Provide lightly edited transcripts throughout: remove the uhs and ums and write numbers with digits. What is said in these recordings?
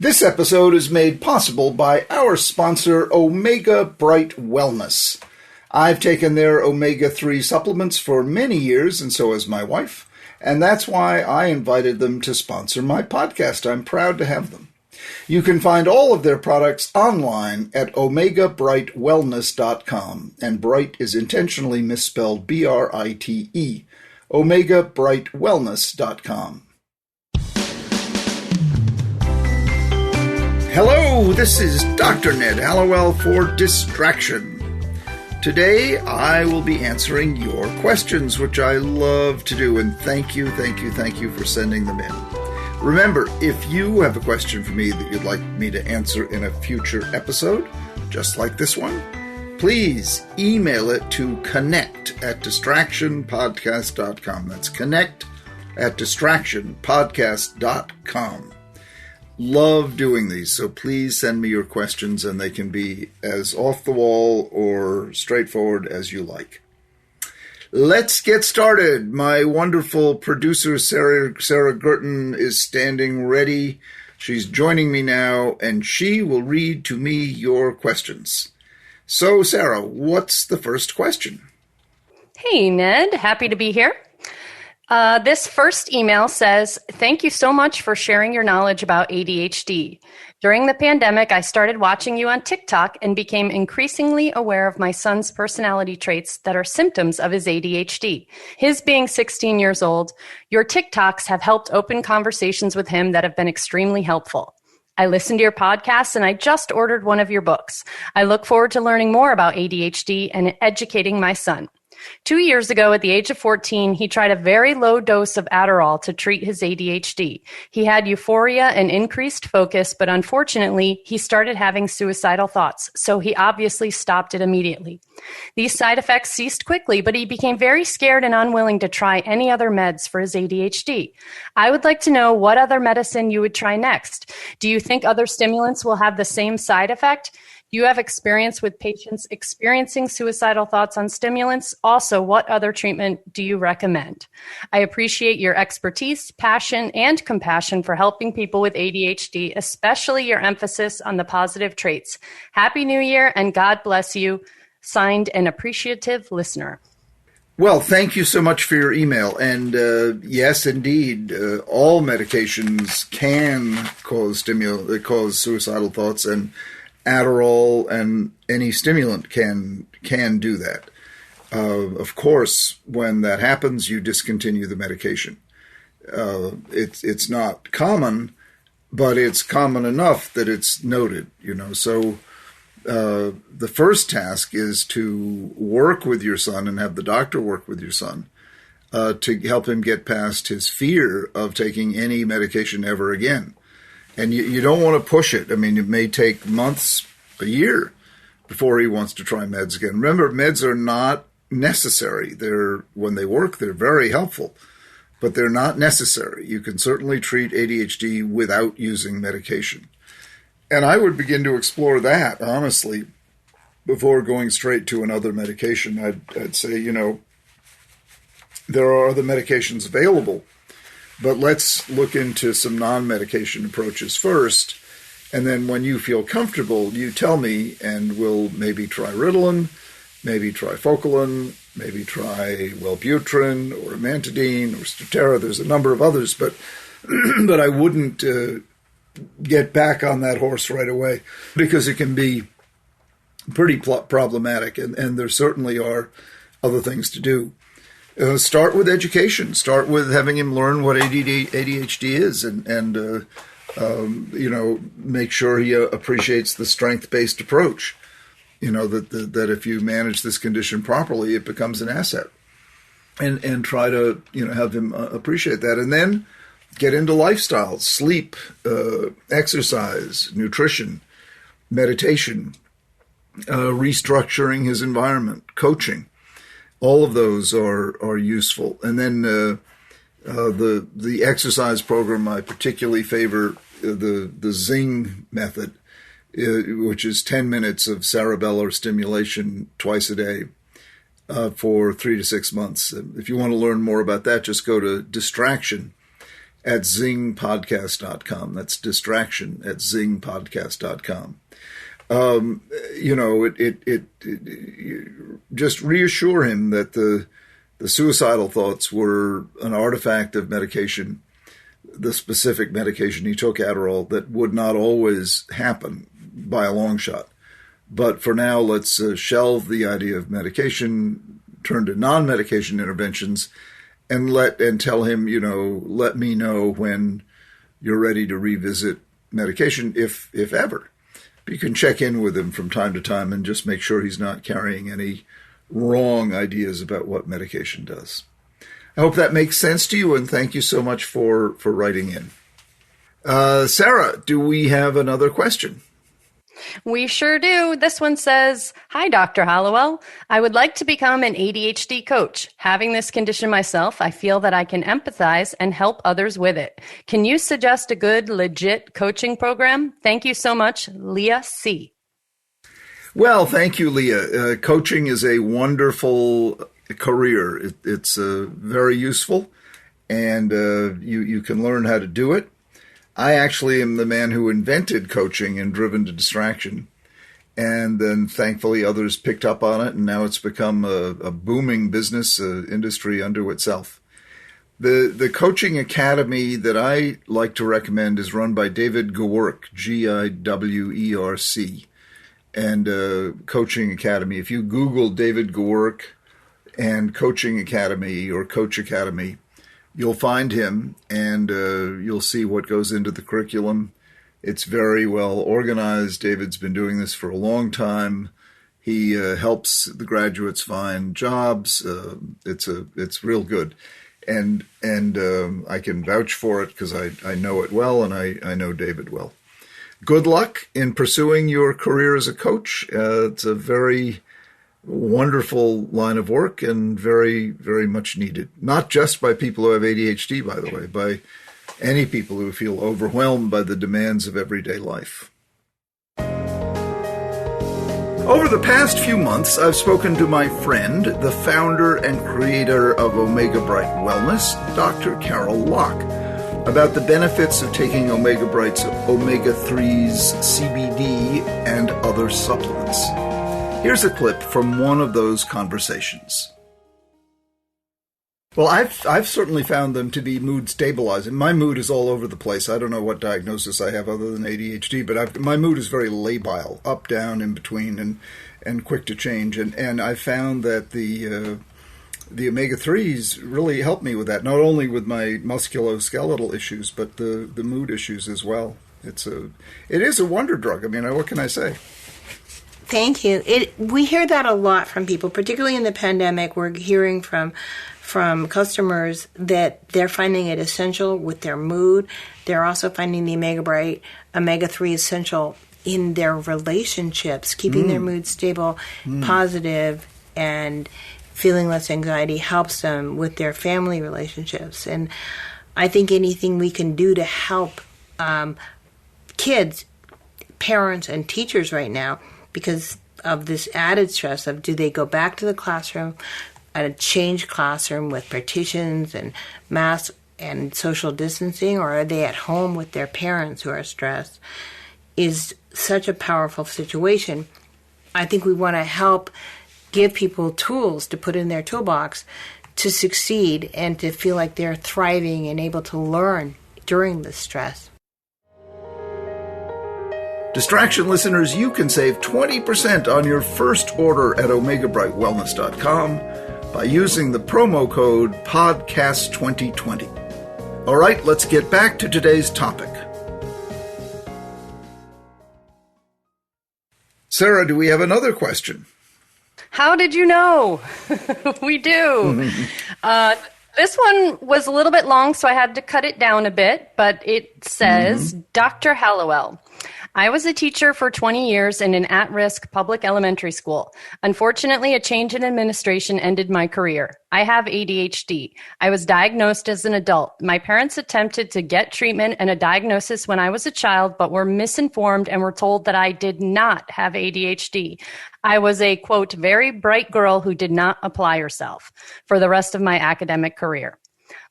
This episode is made possible by our sponsor, Omega Bright Wellness. I've taken their omega-3 supplements for many years, and so has my wife, and that's why I invited them to sponsor my podcast. I'm proud to have them. You can find all of their products online at omegabrightwellness.com, and bright is intentionally misspelled B-R-I-T-E, omegabrightwellness.com. Hello, this is Dr. Ned Hallowell for Distraction. Today, I will be answering your questions, which I love to do, and thank you for sending them in. Remember, if you have a question for me that you'd like me to answer in a future episode, just like this one, please email it to connect@distractionpodcast.com. That's connect@distractionpodcast.com. Love doing these, so please send me your questions, and they can be as off the wall or straightforward as you like. Let's get started. My wonderful producer, Sarah Guertin, is standing ready. She's joining me now, and she will read to me your questions. So, Sarah, what's the first question? Hey, Ned. Happy to be here. This first email says, thank you so much for sharing your knowledge about ADHD. During the pandemic, I started watching you on TikTok and became increasingly aware of my son's personality traits that are symptoms of his ADHD. His being 16 years old, your TikToks have helped open conversations with him that have been extremely helpful. I listened to your podcast and I just ordered one of your books. I look forward to learning more about ADHD and educating my son. 2 years ago, at the age of 14, he tried a very low dose of Adderall to treat his ADHD. He had euphoria and increased focus, but unfortunately, he started having suicidal thoughts, so he obviously stopped it immediately. These side effects ceased quickly, but he became very scared and unwilling to try any other meds for his ADHD. I would like to know what other medicine you would try next. Do you think other stimulants will have the same side effect? Do you have experience with patients experiencing suicidal thoughts on stimulants? Also, what other treatment do you recommend? I appreciate your expertise, passion, and compassion for helping people with ADHD, especially your emphasis on the positive traits. Happy New Year and God bless you. Signed, an appreciative listener. Well, thank you so much for your email. And yes, indeed, all medications can cause suicidal thoughts, and Adderall and any stimulant can do that. Of course, when that happens, you discontinue the medication. It's not common, but it's common enough that it's noted. So the first task is to work with your son and have the doctor work with your son to help him get past his fear of taking any medication ever again. And you don't want to push it. I mean, it may take months, a year, before he wants to try meds again. Remember, meds are not necessary. When they work, they're very helpful, but they're not necessary. You can certainly treat ADHD without using medication. And I would begin to explore that, honestly, before going straight to another medication. I'd say, there are other medications available, but let's look into some non-medication approaches first. And then when you feel comfortable, you tell me, and we'll maybe try Ritalin, maybe try Focalin, maybe try Wellbutrin or Amantadine or Strattera. There's a number of others, but I wouldn't get back on that horse right away because it can be pretty problematic, and there certainly are other things to do. Start with education. Start with having him learn what ADHD is, and make sure he appreciates the strength-based approach. That if you manage this condition properly, it becomes an asset. And try to have him appreciate that, and then get into lifestyle, sleep, exercise, nutrition, meditation, restructuring his environment, coaching. All of those are useful. And then the exercise program, I particularly favor the Zing method, which is 10 minutes of cerebellar stimulation twice a day for 3 to 6 months. If you want to learn more about that, just go to Distraction at zingpodcast.com. That's distraction at zingpodcast.com. Just reassure him that the suicidal thoughts were an artifact of medication, the specific medication he took, Adderall, that would not always happen by a long shot. But for now, let's shelve the idea of medication, turn to non-medication interventions, and tell him, let me know when you're ready to revisit medication, if ever. But you can check in with him from time to time and just make sure he's not carrying any wrong ideas about what medication does. I hope that makes sense to you, and thank you so much for writing in. Sarah, do we have another question? We sure do. This one says, "Hi, Dr. Hallowell. I would like to become an ADHD coach. Having this condition myself, I feel that I can empathize and help others with it. Can you suggest a good, legit coaching program? Thank you so much, Leah C." Well, thank you, Leah. Coaching is a wonderful career. It's very useful, and you can learn how to do it. I actually am the man who invented coaching and Driven to Distraction. And then thankfully others picked up on it, and now it's become a booming business industry unto itself. The coaching academy that I like to recommend is run by David Gewerk, Giwerc, and Coaching Academy. If you Google David Gewerk and Coaching Academy or Coach Academy, you'll find him, and you'll see what goes into the curriculum. It's very well organized. David's been doing this for a long time. He helps the graduates find jobs. It's real good, and I can vouch for it because I know it well, and I know David well. Good luck in pursuing your career as a coach. It's a very wonderful line of work and very, very much needed. Not just by people who have ADHD, by the way, by any people who feel overwhelmed by the demands of everyday life. Over the past few months, I've spoken to my friend, the founder and creator of Omega Bright Wellness, Dr. Carol Locke, about the benefits of taking Omega Bright's omega-3s, CBD, and other supplements. Here's a clip from one of those conversations. Well, I've certainly found them to be mood stabilizing. My mood is all over the place. I don't know what diagnosis I have other than ADHD, but my mood is very labile, up, down, in between, and quick to change. And I found that the omega-3s really help me with that, not only with my musculoskeletal issues, but the mood issues as well. It is a wonder drug. I mean, what can I say? Thank you. We hear that a lot from people, particularly in the pandemic. We're hearing from customers that they're finding it essential with their mood. They're also finding the omega-3 essential in their relationships, keeping their mood stable, positive, and feeling less anxiety helps them with their family relationships. And I think anything we can do to help kids, parents, and teachers right now, because of this added stress of do they go back to the classroom, a changed classroom with partitions and masks and social distancing, or are they at home with their parents who are stressed, is such a powerful situation. I think we want to help give people tools to put in their toolbox to succeed and to feel like they're thriving and able to learn during the stress. Distraction listeners, you can save 20% on your first order at omegabrightwellness.com by using the promo code PODCAST2020. All right, let's get back to today's topic. Sarah, do we have another question? How did you know? We do. This one was a little bit long, so I had to cut it down a bit, but it says, Dr. Hallowell, I was a teacher for 20 years in an at-risk public elementary school. Unfortunately, a change in administration ended my career. I have ADHD. I was diagnosed as an adult. My parents attempted to get treatment and a diagnosis when I was a child, but were misinformed and were told that I did not have ADHD. I was a, quote, very bright girl who did not apply herself for the rest of my academic career.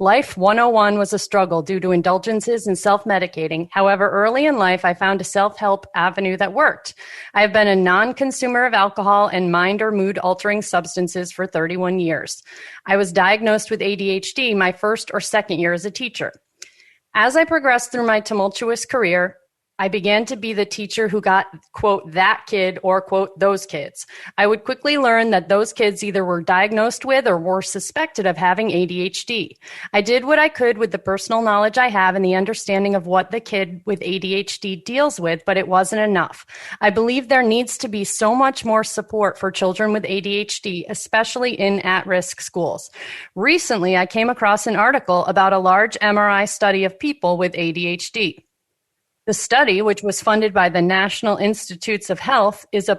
Life 101 was a struggle due to indulgences and self-medicating. However, early in life, I found a self-help avenue that worked. I have been a non-consumer of alcohol and mind or mood-altering substances for 31 years. I was diagnosed with ADHD my first or second year as a teacher. As I progressed through my tumultuous career, I began to be the teacher who got, quote, that kid or, quote, those kids. I would quickly learn that those kids either were diagnosed with or were suspected of having ADHD. I did what I could with the personal knowledge I have and the understanding of what the kid with ADHD deals with, but it wasn't enough. I believe there needs to be so much more support for children with ADHD, especially in at-risk schools. Recently, I came across an article about a large MRI study of people with ADHD. The study, which was funded by the National Institutes of Health, is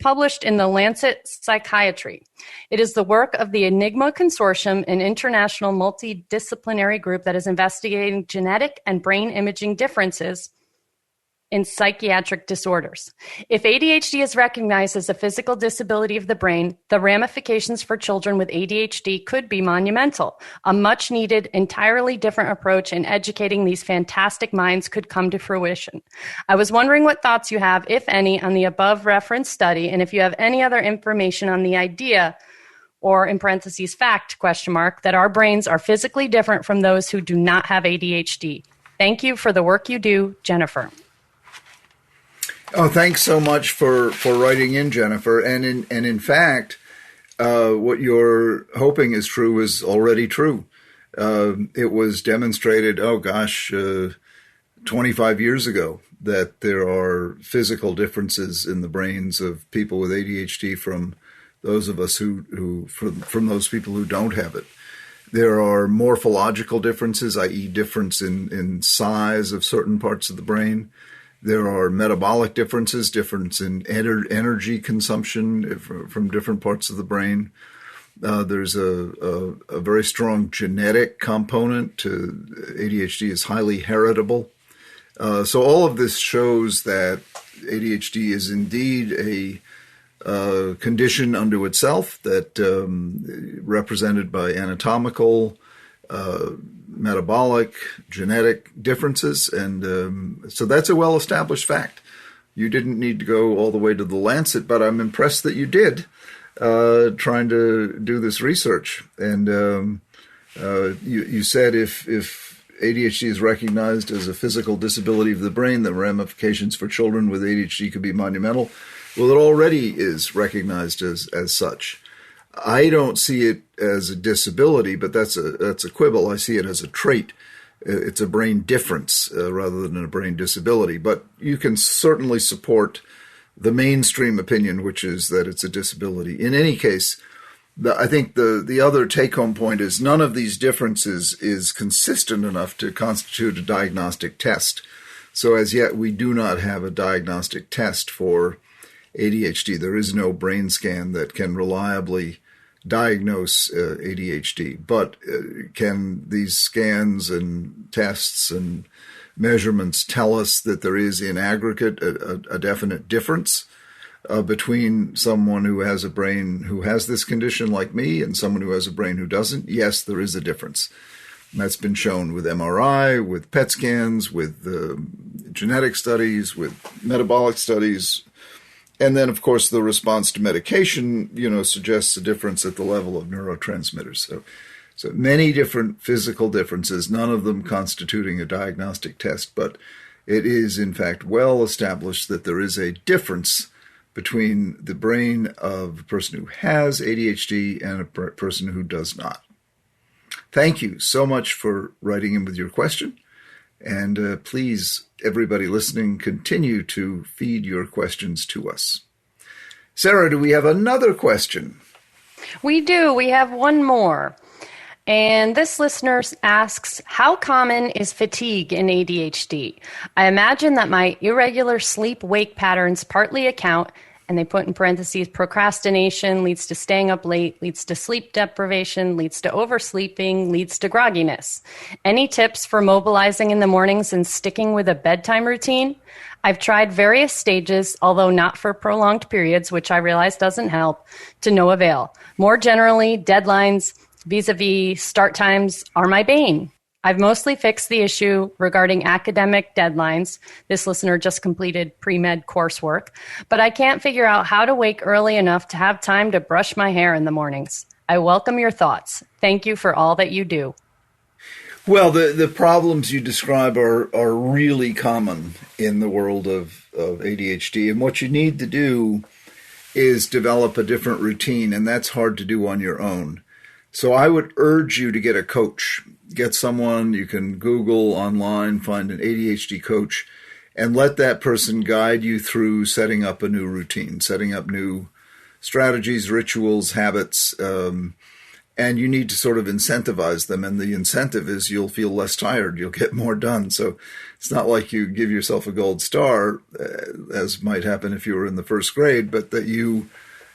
published in the Lancet Psychiatry. It is the work of the Enigma Consortium, an international multidisciplinary group that is investigating genetic and brain imaging differences in psychiatric disorders. If ADHD is recognized as a physical disability of the brain, the ramifications for children with ADHD could be monumental. A much needed, entirely different approach in educating these fantastic minds could come to fruition. I was wondering what thoughts you have, if any, on the above referenced study, and if you have any other information on the idea, or in parentheses, fact, question mark, that our brains are physically different from those who do not have ADHD. Thank you for the work you do, Jennifer. Oh, thanks so much for writing in, Jennifer. And in fact, what you're hoping is true is already true. It was demonstrated, 25 years ago that there are physical differences in the brains of people with ADHD from those of us from those people who don't have it. There are morphological differences, i.e. difference in size of certain parts of the brain. There are metabolic differences, difference in energy consumption from different parts of the brain. There's a very strong genetic component to ADHD is highly heritable. So all of this shows that ADHD is indeed a condition unto itself that represented by anatomical, metabolic, genetic differences. And so that's a well-established fact. You didn't need to go all the way to the Lancet, but I'm impressed that you did, trying to do this research. And you said if ADHD is recognized as a physical disability of the brain, the ramifications for children with ADHD could be monumental. Well, it already is recognized as such. I don't see it as a disability, but that's a quibble. I see it as a trait. It's a brain difference rather than a brain disability. But you can certainly support the mainstream opinion, which is that it's a disability. In any case, I think the other take-home point is none of these differences is consistent enough to constitute a diagnostic test. So as yet, we do not have a diagnostic test for ADHD. There is no brain scan that can reliably diagnose ADHD, but can these scans and tests and measurements tell us that there is in aggregate a definite difference between someone who has a brain who has this condition like me and someone who has a brain who doesn't? Yes, there is a difference. And that's been shown with MRI, with PET scans, with genetic studies, with metabolic studies. And then, of course, the response to medication, suggests a difference at the level of neurotransmitters. So many different physical differences, none of them constituting a diagnostic test, but it is, in fact, well established that there is a difference between the brain of a person who has ADHD and a person who does not. Thank you so much for writing in with your question. And please, everybody listening, continue to feed your questions to us. Sarah, do we have another question? We do. We have one more. And this listener asks, how common is fatigue in ADHD? I imagine that my irregular sleep-wake patterns partly account, and they put in parentheses, procrastination leads to staying up late, leads to sleep deprivation, leads to oversleeping, leads to grogginess. Any tips for mobilizing in the mornings and sticking with a bedtime routine? I've tried various stages, although not for prolonged periods, which I realize doesn't help, to no avail. More generally, deadlines, vis-a-vis start times are my bane. I've mostly fixed the issue regarding academic deadlines. This listener just completed pre-med coursework, but I can't figure out how to wake early enough to have time to brush my hair in the mornings. I welcome your thoughts. Thank you for all that you do. Well, the problems you describe are really common in the world of ADHD. And what you need to do is develop a different routine, and that's hard to do on your own. So I would urge you to get a coach. Get someone, you can Google online, find an ADHD coach, and let that person guide you through setting up a new routine, setting up new strategies, rituals, habits, and you need to sort of incentivize them. And the incentive is you'll feel less tired. You'll get more done. So it's not like you give yourself a gold star, as might happen if you were in the first grade, but that you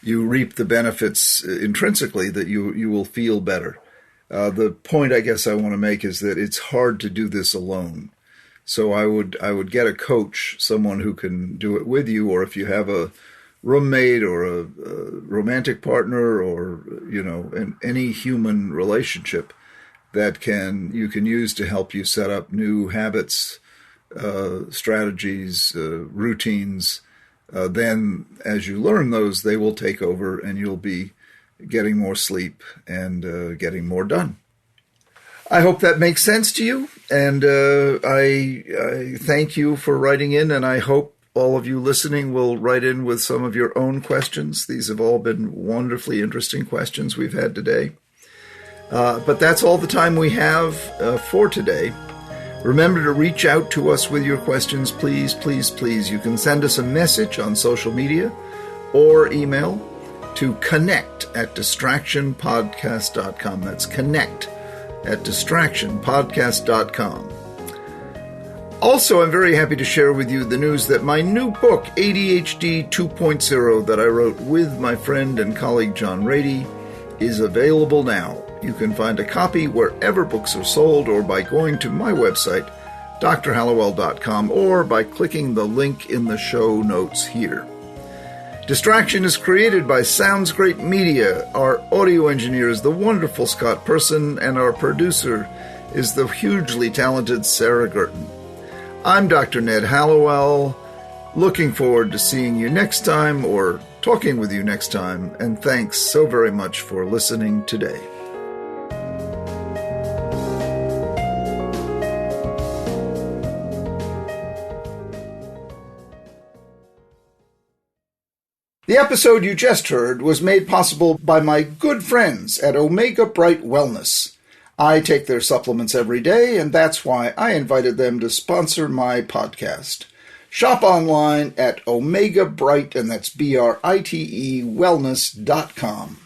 reap the benefits intrinsically, that you will feel better. The point I guess I want to make is that it's hard to do this alone. So I would get a coach, someone who can do it with you, or if you have a roommate or a romantic partner, or any human relationship that you can use to help you set up new habits, strategies, routines. Then as you learn those, they will take over and you'll be getting more sleep and getting more done. I hope that makes sense to you, and I thank you for writing in, and I hope all of you listening will write in with some of your own questions. These have all been wonderfully interesting questions we've had today. But that's all the time we have for today. Remember to reach out to us with your questions, please, please, please. You can send us a message on social media or email to connect@distractionpodcast.com. That's connect@distractionpodcast.com. Also, I'm very happy to share with you the news that my new book, ADHD 2.0, that I wrote with my friend and colleague John Rady, is available now. You can find a copy wherever books are sold, or by going to my website, drhallowell.com, or by clicking the link in the show notes here. Distraction is created by Sounds Great Media. Our audio engineer is the wonderful Scott Persson, and our producer is the hugely talented Sarah Guertin. I'm Dr. Ned Hallowell, looking forward to seeing you next time, or talking with you next time, and thanks so very much for listening today. The episode you just heard was made possible by my good friends at Omega Bright Wellness. I take their supplements every day, and that's why I invited them to sponsor my podcast. Shop online at Omega Bright, and that's BRITE wellness.com.